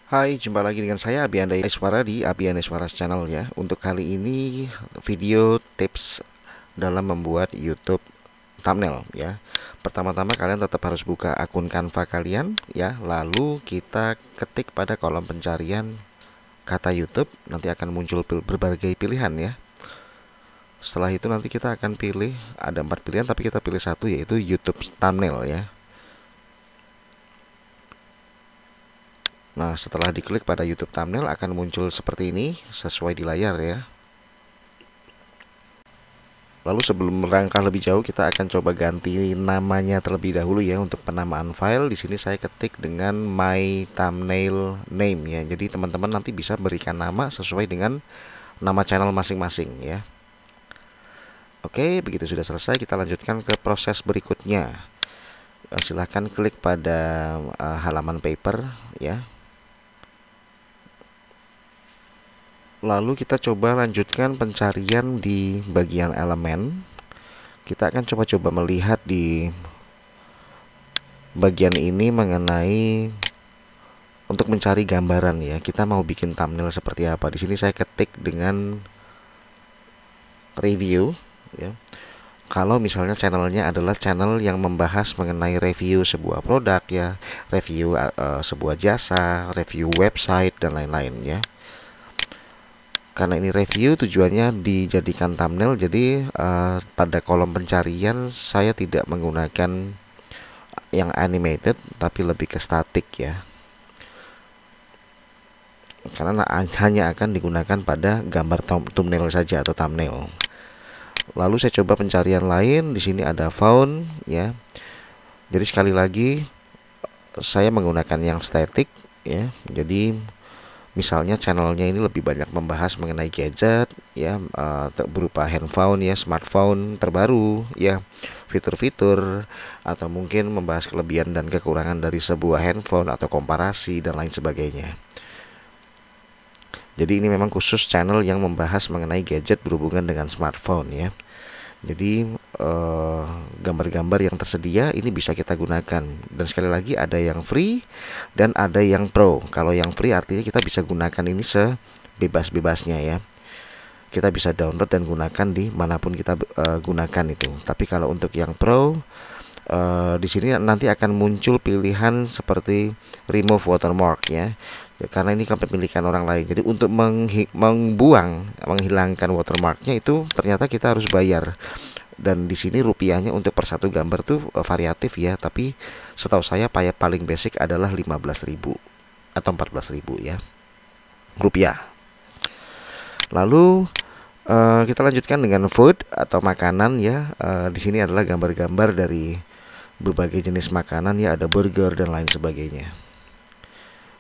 Hai, jumpa lagi dengan saya Abi Andai Eswara di Abi Andai Eswara Channel ya. Untuk kali ini video tips dalam membuat YouTube thumbnail ya. Pertama-tama kalian tetap harus buka akun Canva kalian ya. Lalu kita ketik pada kolom pencarian kata YouTube, nanti akan muncul berbagai pilihan ya. Setelah itu nanti kita akan pilih, ada 4 pilihan tapi kita pilih satu, yaitu YouTube thumbnail ya. Nah, setelah diklik pada YouTube thumbnail akan muncul seperti ini sesuai di layar ya. Lalu sebelum melangkah lebih jauh, kita akan coba ganti namanya terlebih dahulu ya. Untuk penamaan file di sini saya ketik dengan my thumbnail name ya. Jadi teman-teman nanti bisa berikan nama sesuai dengan nama channel masing-masing ya. Oke, begitu sudah selesai, kita lanjutkan ke proses berikutnya. Silahkan klik pada halaman paper ya. Lalu kita coba lanjutkan pencarian di bagian elemen. Kita akan coba-coba melihat di bagian ini mengenai untuk mencari gambaran ya. Kita mau bikin thumbnail seperti apa. Di sini saya ketik dengan review ya. Kalau misalnya channelnya adalah channel yang membahas mengenai review sebuah produk ya, review sebuah jasa, review website dan lain-lain ya. Karena ini review, tujuannya dijadikan thumbnail, jadi pada kolom pencarian saya tidak menggunakan yang animated tapi lebih ke static ya, karena hanya akan digunakan pada gambar thumbnail saja atau thumbnail. Lalu saya coba pencarian lain, di sini ada found ya. Jadi sekali lagi saya menggunakan yang static ya. Jadi misalnya channelnya ini lebih banyak membahas mengenai gadget ya, berupa handphone ya, smartphone terbaru ya, fitur-fitur, atau mungkin membahas kelebihan dan kekurangan dari sebuah handphone atau komparasi dan lain sebagainya. Jadi ini memang khusus channel yang membahas mengenai gadget berhubungan dengan smartphone ya. Jadi gambar-gambar yang tersedia ini bisa kita gunakan. Dan sekali lagi ada yang free dan ada yang pro. Kalau yang free artinya kita bisa gunakan ini sebebas-bebasnya ya. Kita bisa download dan gunakan di manapun kita gunakan itu. Tapi kalau untuk yang pro, di sini nanti akan muncul pilihan seperti remove watermark ya. Karena ini kepemilikan orang lain. Jadi untuk menghilangkan watermarknya itu ternyata kita harus bayar. Dan di sini rupiahnya untuk per satu gambar tuh variatif ya. Tapi setahu saya paling basic adalah 15.000 atau 14.000 ya rupiah. Lalu kita lanjutkan dengan food atau makanan ya. Di sini adalah gambar-gambar dari berbagai jenis makanan ya, ada burger dan lain sebagainya.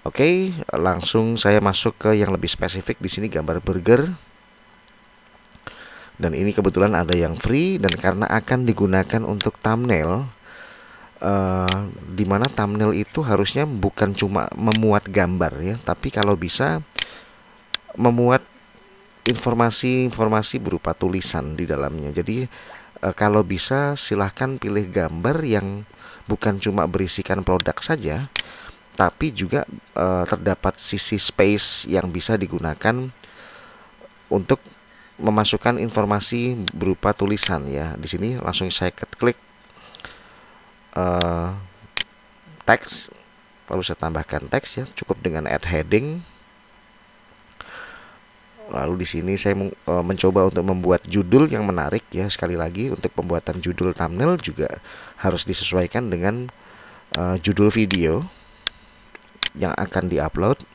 Oke, langsung saya masuk ke yang lebih spesifik. Di sini gambar burger. Dan ini kebetulan ada yang free, dan karena akan digunakan untuk thumbnail, dimana thumbnail itu harusnya bukan cuma memuat gambar ya, tapi kalau bisa memuat informasi-informasi berupa tulisan di dalamnya. Jadi kalau bisa silahkan pilih gambar yang bukan cuma berisikan produk saja, tapi juga terdapat sisi space yang bisa digunakan untuk memasukkan informasi berupa tulisan ya. Di sini langsung saya klik teks, lalu saya tambahkan teks ya, cukup dengan add heading. Lalu di sini saya mencoba untuk membuat judul yang menarik ya. Sekali lagi untuk pembuatan judul thumbnail juga harus disesuaikan dengan judul video yang akan diupload.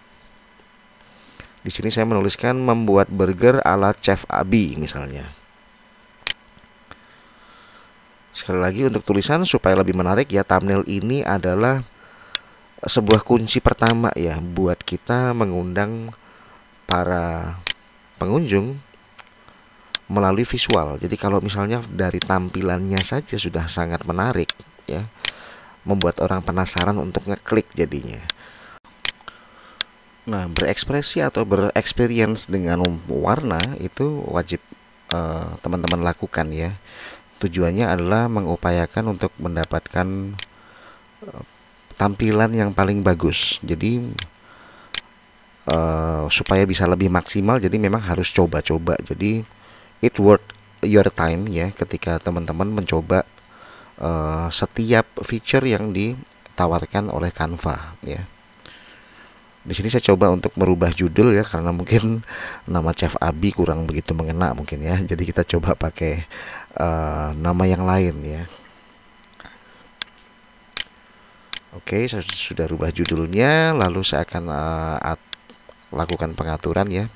Di sini saya menuliskan membuat burger ala Chef Abi misalnya. Sekali lagi untuk tulisan supaya lebih menarik ya, thumbnail ini adalah sebuah kunci pertama ya buat kita mengundang para pengunjung melalui visual. Jadi kalau misalnya dari tampilannya saja sudah sangat menarik ya, membuat orang penasaran untuk ngeklik jadinya. Nah, berekspresi atau bereksperience dengan warna itu wajib teman-teman lakukan ya. Tujuannya adalah mengupayakan untuk mendapatkan tampilan yang paling bagus. Jadi supaya bisa lebih maksimal, jadi memang harus coba-coba. Jadi it worth your time ya ketika teman-teman mencoba setiap feature yang ditawarkan oleh Canva ya. Di sini saya coba untuk merubah judul ya, karena mungkin nama Chef Abi kurang begitu mengena mungkin ya. Jadi kita coba pakai nama yang lain ya. Oke, saya sudah rubah judulnya, lalu saya akan lakukan pengaturan ya.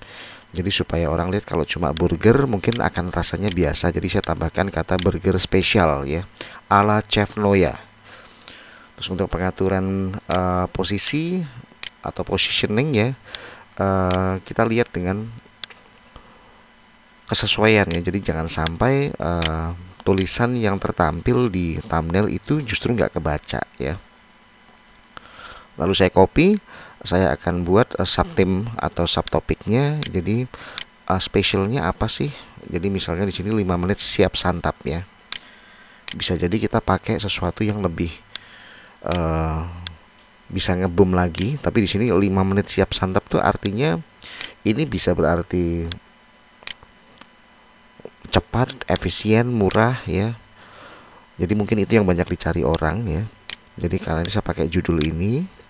Jadi supaya orang lihat kalau cuma burger mungkin akan rasanya biasa. Jadi saya tambahkan kata burger spesial ya, ala Chef Noya. Terus untuk pengaturan posisi atau positioning ya, kita lihat dengan kesesuaian ya. Jadi jangan sampai tulisan yang tertampil di thumbnail itu justru nggak kebaca ya. Lalu saya copy, saya akan buat subtheme atau subtopiknya. Jadi spesialnya apa sih? Jadi misalnya di sini 5 menit siap santap ya. Bisa jadi kita pakai sesuatu yang lebih bisa ngebum lagi. Tapi di sini 5 menit siap santap tuh artinya ini bisa berarti cepat, efisien, murah ya. Jadi mungkin itu yang banyak dicari orang ya. Jadi karena ini saya pakai judul ini.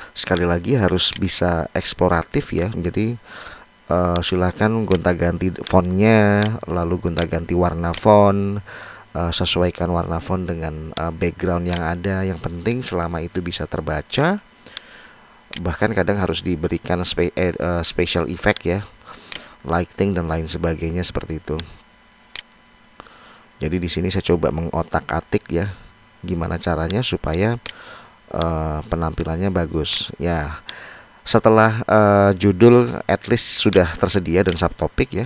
Sekali lagi harus bisa eksploratif ya. Jadi silakan gonta-ganti fontnya, lalu gonta-ganti warna font, sesuaikan warna font dengan background yang ada. Yang penting selama itu bisa terbaca. Bahkan kadang harus diberikan special effect ya, lighting dan lain sebagainya seperti itu. Jadi di sini saya coba mengotak-atik ya, gimana caranya supaya penampilannya bagus ya. Setelah judul at least sudah tersedia dan subtopik ya,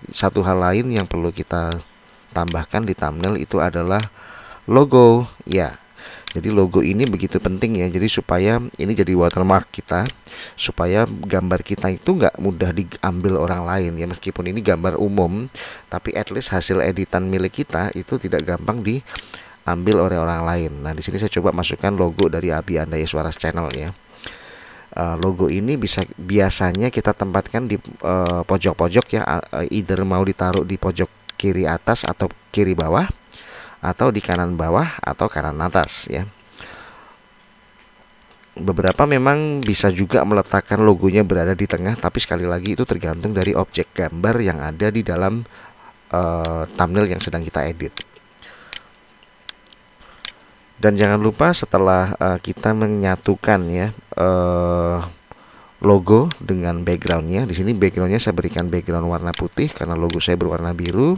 satu hal lain yang perlu kita tambahkan di thumbnail itu adalah logo ya. Jadi logo ini begitu penting ya. Jadi supaya ini jadi watermark kita, supaya gambar kita itu nggak mudah diambil orang lain ya. Meskipun ini gambar umum, tapi at least hasil editan milik kita itu tidak gampang diambil oleh orang lain. Nah, di sini saya coba masukkan logo dari Abi Andayaswaras Channel ya. Logo ini biasanya kita tempatkan di pojok-pojok ya, either mau ditaruh di pojok kiri atas atau kiri bawah, atau di kanan bawah atau kanan atas ya. Beberapa memang bisa juga meletakkan logonya berada di tengah, tapi sekali lagi itu tergantung dari objek gambar yang ada di dalam thumbnail yang sedang kita edit. Dan jangan lupa setelah kita menyatukan ya logo dengan backgroundnya, di sini backgroundnya saya berikan background warna putih karena logo saya berwarna biru,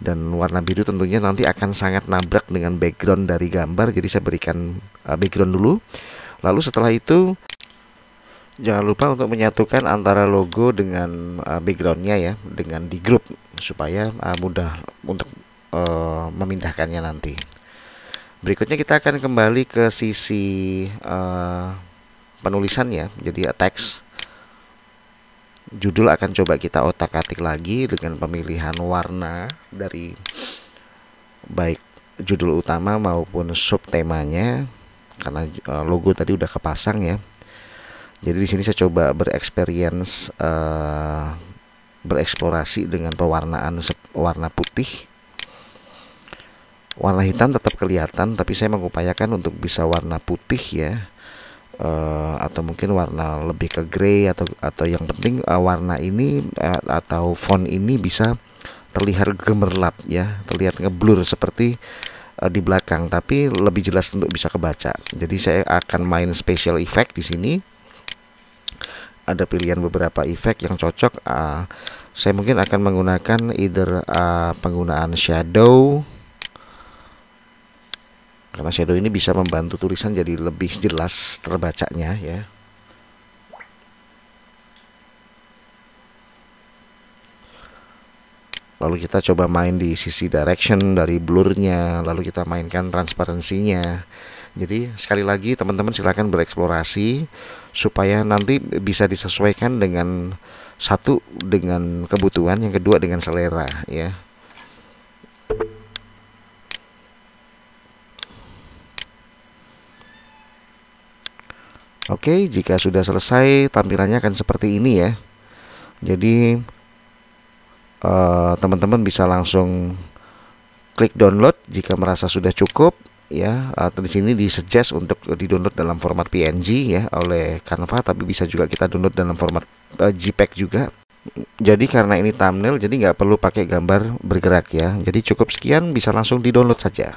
dan warna biru tentunya nanti akan sangat nabrak dengan background dari gambar. Jadi saya berikan background dulu, lalu setelah itu jangan lupa untuk menyatukan antara logo dengan backgroundnya ya, dengan di group supaya mudah untuk memindahkannya nanti. Berikutnya kita akan kembali ke sisi penulisannya. Jadi teks judul akan coba kita otak-atik lagi dengan pemilihan warna dari baik judul utama maupun subtemanya, karena logo tadi udah kepasang ya. Jadi di sini saya coba bereksplorasi dengan pewarnaan warna putih. Warna hitam tetap kelihatan, tapi saya mengupayakan untuk bisa warna putih ya, atau mungkin warna lebih ke grey, atau yang penting warna ini atau font ini bisa terlihat gemerlap ya, terlihat ngeblur seperti di belakang, tapi lebih jelas untuk bisa kebaca. Jadi saya akan main special effect di sini. Ada pilihan beberapa efek yang cocok. Saya mungkin akan menggunakan either penggunaan shadow, karena shadow ini bisa membantu tulisan jadi lebih jelas terbacanya ya. Lalu kita coba main di sisi direction dari blurnya, lalu kita mainkan transparansinya. Jadi sekali lagi teman-teman silakan bereksplorasi supaya nanti bisa disesuaikan dengan satu dengan kebutuhan, yang kedua dengan selera ya. Oke, jika sudah selesai tampilannya akan seperti ini ya. Jadi teman-teman bisa langsung klik download jika merasa sudah cukup ya. Atau di sini disuggest untuk di-download dalam format PNG ya oleh Canva, tapi bisa juga kita download dalam format JPEG juga. Jadi karena ini thumbnail, jadi nggak perlu pakai gambar bergerak ya. Jadi cukup sekian, bisa langsung di-download saja.